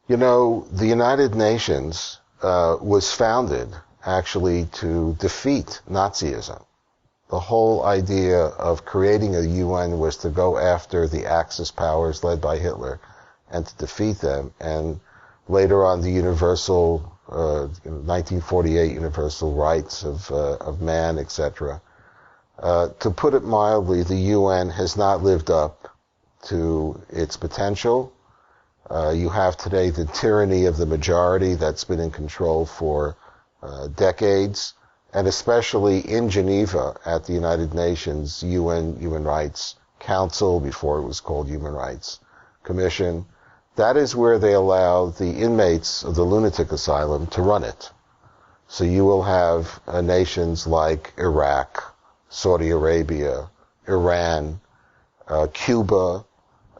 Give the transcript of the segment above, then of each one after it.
You know, the United Nations was founded actually to defeat Nazism. The whole idea of creating a UN was to go after the Axis powers led by Hitler and to defeat them. And later on, the universal, 1948 universal rights of man, etc. To put it mildly, the UN has not lived up to its potential. You have today the tyranny of the majority that's been in control for decades, and especially in Geneva at the United Nations UN Human Rights Council, before it was called Human Rights Commission. That is where they allow the inmates of the lunatic asylum to run it. So you will have nations like Iraq, Saudi Arabia, Iran, Cuba,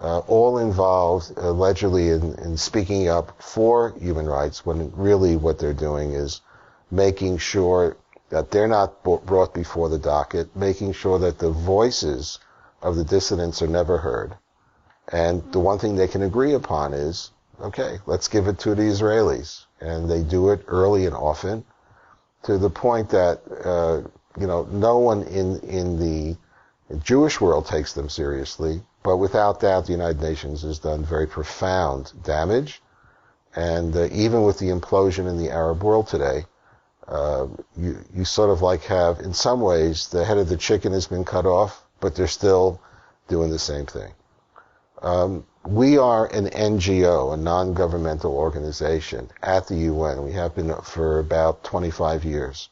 all involved allegedly in speaking up for human rights, when really what they're doing is making sure that they're not brought before the docket, making sure that the voices of the dissidents are never heard. And the one thing they can agree upon is, okay, let's give it to the Israelis. And they do it early and often, to the point that, no one in the Jewish world takes them seriously. But without doubt, the United Nations has done very profound damage. And even with the implosion in the Arab world today, you sort of like have, in some ways, the head of the chicken has been cut off, but they're still doing the same thing. We are an NGO, a non-governmental organization at the UN. We have been for about 25 years.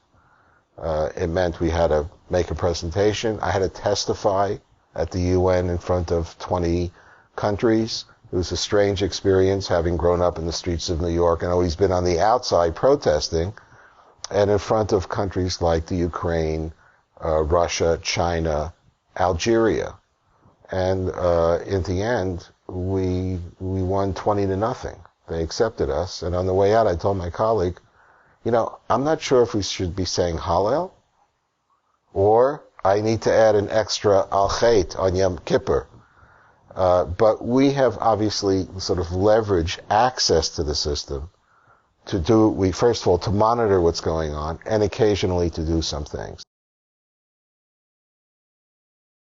It meant we had to make a presentation. I had to testify at the UN in front of 20 countries. It was a strange experience, having grown up in the streets of New York and always been on the outside protesting, and in front of countries like the Ukraine, Russia, China, Algeria. And in the end, we won 20-0. They accepted us. And on the way out, I told my colleague, I'm not sure if we should be saying Hallel, or I need to add an extra Al Chait on Yom Kippur. But we have obviously sort of leveraged access to the system to first of all, to monitor what's going on, and occasionally to do some things.